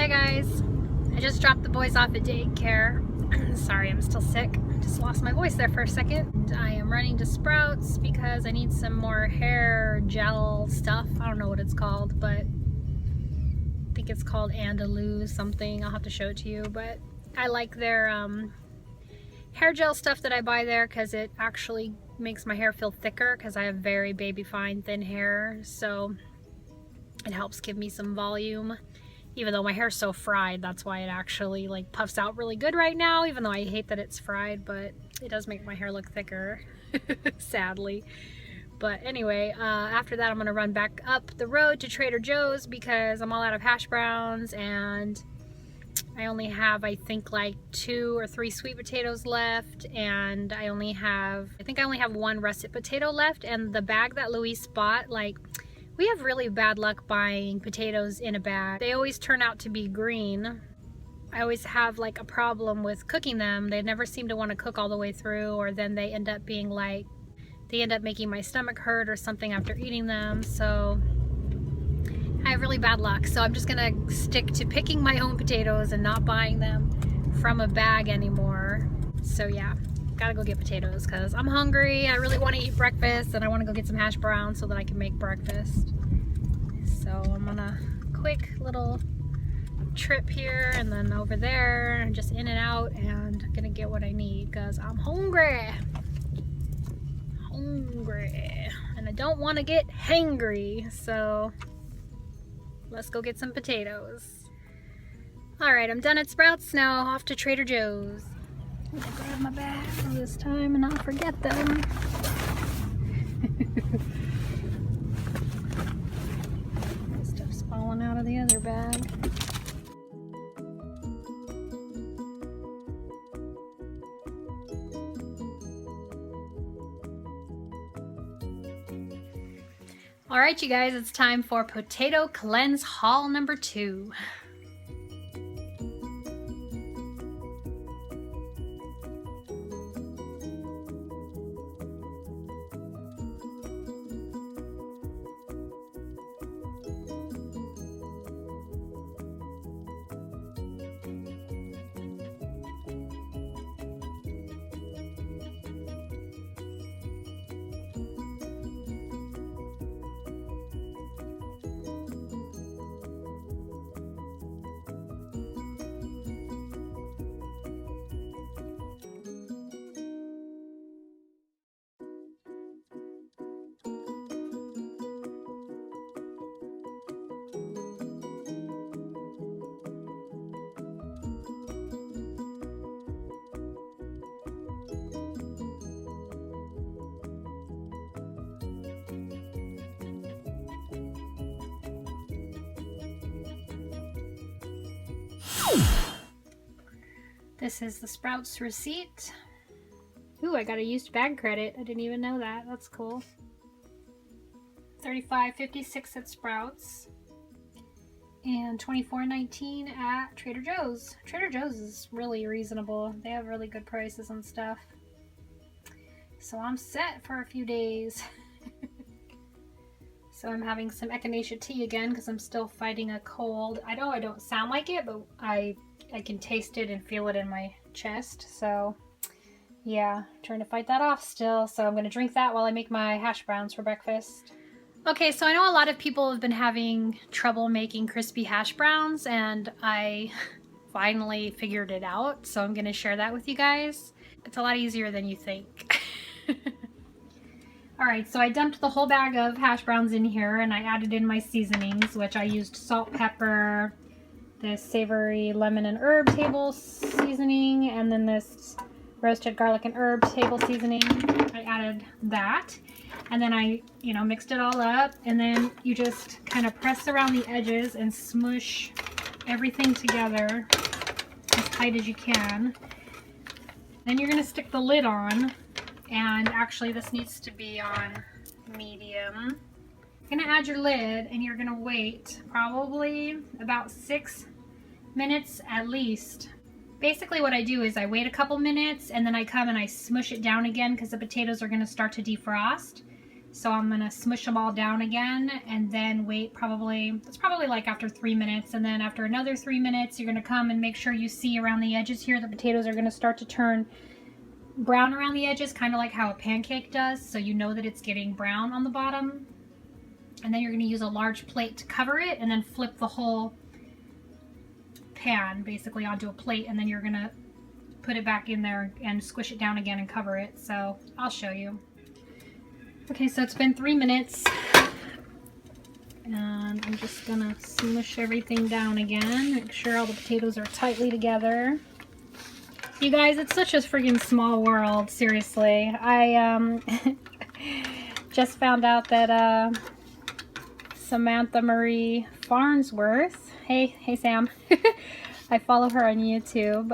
Hey guys, I just dropped the boys off at daycare. Sorry, I'm still sick. I just lost my voice there for a second. I am running to Sprouts because I need some more hair gel stuff. I don't know what it's called, but I think it's called Andalou something. I'll have to show it to you, but I like their hair gel stuff that I buy there because it actually makes my hair feel thicker because I have very baby fine thin hair, so it helps give me some volume. Even though my hair's so fried, that's why it actually like puffs out really good right now, even though I hate that it's fried, but it does make my hair look thicker, sadly. But anyway, after that I'm gonna run back up the road to Trader Joe's because I'm all out of hash browns and I only have, I think, like 2 or 3 sweet potatoes left, and I think I only have 1 russet potato left, and the bag that Luis bought, like, we have really bad luck buying potatoes in a bag. They always turn out to be green. I always have like a problem with cooking them. They never seem to want to cook all the way through, or then they end up being like, they end up making my stomach hurt or something after eating them. So I have really bad luck. So I'm just gonna stick to picking my own potatoes and not buying them from a bag anymore. So yeah. Gotta go get potatoes because I'm hungry. I really want to eat breakfast and I want to go get some hash browns so that I can make breakfast. So I'm on a quick little trip here and then over there and just in and out and gonna get what I need because I'm hungry. And I don't want to get hangry, so let's go get some potatoes. Alright, I'm done at Sprouts, now off to Trader Joe's. I'm gonna grab my bags this time and not forget them. Stuff's falling out of the other bag. Alright you guys, it's time for Potato Cleanse haul number 2. This is the Sprouts receipt. Ooh, I got a used bag credit. I didn't even know that. That's cool. $35.56 at Sprouts and $24.19 at Trader Joe's. Trader Joe's is really reasonable. They have really good prices and stuff. So I'm set for a few days. So I'm having some echinacea tea again because I'm still fighting a cold. I know I don't sound like it, but I can taste it and feel it in my chest. So yeah, trying to fight that off still. So I'm going to drink that while I make my hash browns for breakfast. Okay, so I know a lot of people have been having trouble making crispy hash browns, and I finally figured it out. So I'm going to share that with you guys. It's a lot easier than you think. Alright, so I dumped the whole bag of hash browns in here and I added in my seasonings, which I used salt, pepper, this savory lemon and herb table seasoning, and then this roasted garlic and herb table seasoning. I added that, and then I, mixed it all up, and then you just kind of press around the edges and smush everything together as tight as you can. Then you're going to stick the lid on. And actually this needs to be on medium. You're gonna add your lid and you're gonna wait probably about 6 minutes at least. Basically what I do is I wait a couple minutes and then I come and I smush it down again because the potatoes are gonna start to defrost. So I'm gonna smush them all down again and then wait it's probably like after 3 minutes. And then after another 3 minutes, you're gonna come and make sure you see around the edges here, the potatoes are gonna start to turn brown around the edges, kind of like how a pancake does. So you know that it's getting brown on the bottom. And then you're gonna use a large plate to cover it and then flip the whole pan basically onto a plate. And then you're gonna put it back in there and squish it down again and cover it. So I'll show you. Okay, so it's been 3 minutes, and I'm just gonna smush everything down again, make sure all the potatoes are tightly together. You guys, it's such a friggin' small world, seriously. I just found out that Samantha Marie Farnsworth, hey Sam, I follow her on YouTube.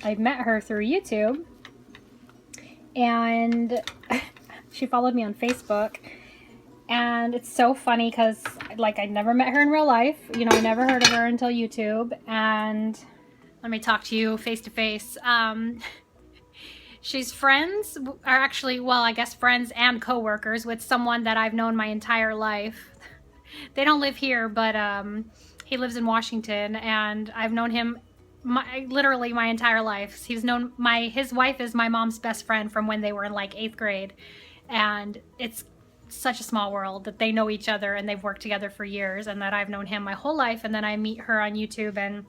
I met her through YouTube, and she followed me on Facebook, and it's so funny because, like, I never met her in real life. You know, I never heard of her until YouTube, and let me talk to you face to face. She's friends, or actually, well, I guess friends and co-workers with someone that I've known my entire life. They don't live here, but he lives in Washington, and I've known him literally my entire life. His wife is my mom's best friend from when they were in like 8th grade. And it's such a small world that they know each other and they've worked together for years, and that I've known him my whole life, and then I meet her on YouTube, and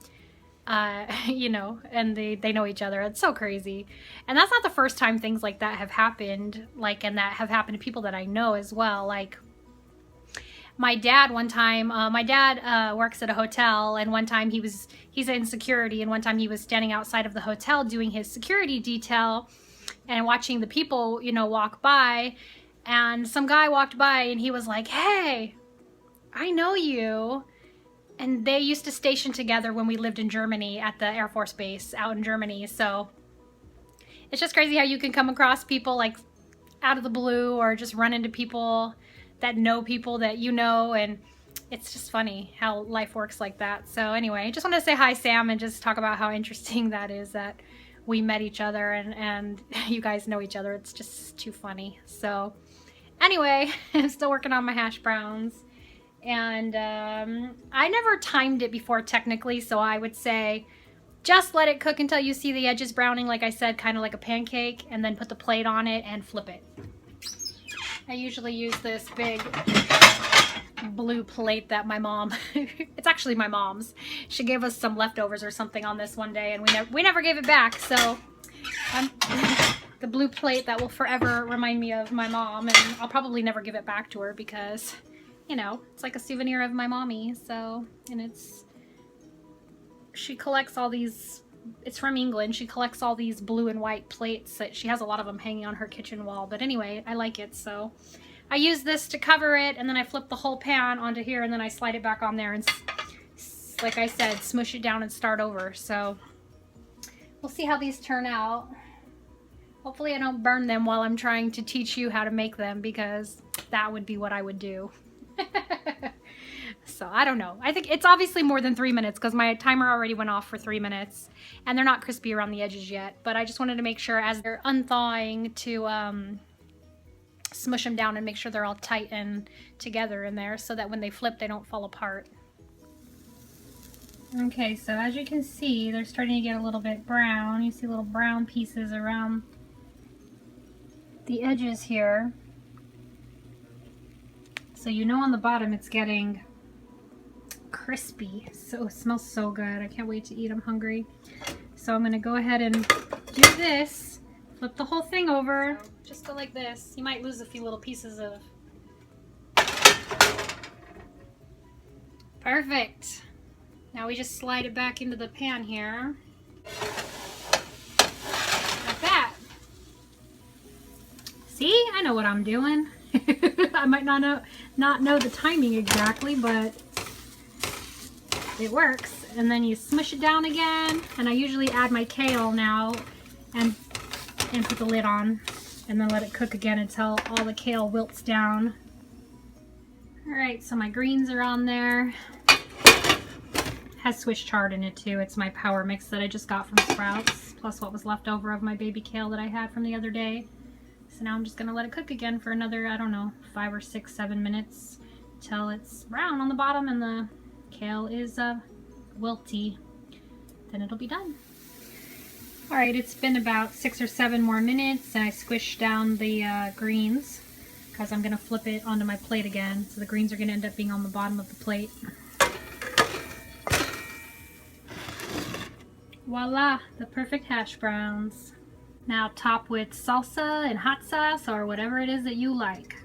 you know, and they know each other. It's so crazy. And that's not the first time things like that have happened, like, and that have happened to people that I know as well. Like my dad one time, my dad works at a hotel, and one time he's in security, and one time he was standing outside of the hotel doing his security detail and watching the people, you know, walk by, and some guy walked by and he was like, "Hey, I know you." And they used to station together when we lived in Germany at the Air Force Base out in Germany. So it's just crazy how you can come across people like out of the blue, or just run into people that know people that you know, and it's just funny how life works like that. So anyway, I just want to say hi, Sam, and just talk about how interesting that is that we met each other and you guys know each other. It's just too funny. So anyway, I'm still working on my hash browns, and I never timed it before technically, so I would say just let it cook until you see the edges browning, like I said, kind of like a pancake, and then put the plate on it and flip it. I usually use this big blue plate that my mom, it's actually my mom's. She gave us some leftovers or something on this one day, and we never gave it back. So the blue plate that will forever remind me of my mom, and I'll probably never give it back to her because, you know, it's like a souvenir of my mommy. So, and she collects all these, it's from England. She collects all these blue and white plates that she has a lot of them hanging on her kitchen wall. But anyway, I like it, so I use this to cover it, and then I flip the whole pan onto here, and then I slide it back on there, and like I said, smush it down and start over. So we'll see how these turn out. Hopefully I don't burn them while I'm trying to teach you how to make them, because that would be what I would do. So I don't know. I think it's obviously more than 3 minutes because my timer already went off for 3 minutes, and they're not crispy around the edges yet. But I just wanted to make sure as they're unthawing to smush them down and make sure they're all tight and together in there, so that when they flip they don't fall apart. Okay, so as you can see, they're starting to get a little bit brown. You see little brown pieces around the edges here. So you know on the bottom it's getting crispy. So it smells so good. I can't wait to eat. I'm hungry. So I'm going to go ahead and do this. Flip the whole thing over. So just go like this. You might lose a few little pieces of... Perfect. Now we just slide it back into the pan here. Like that. See? I know what I'm doing. I might not know the timing exactly, but it works. And then you smush it down again, and I usually add my kale now and put the lid on, and then let it cook again until all the kale wilts down. Alright, so my greens are on there. Has Swiss chard in it too. It's my power mix that I just got from Sprouts, plus what was left over of my baby kale that I had from the other day. So now I'm just gonna let it cook again for another, I don't know, 5 or 6, 7 minutes till it's brown on the bottom and the kale is wilty. Then it'll be done. All right, it's been about 6 or 7 more minutes and I squished down the greens because I'm gonna flip it onto my plate again. So the greens are gonna end up being on the bottom of the plate. Voila, the perfect hash browns. Now top with salsa and hot sauce or whatever it is that you like.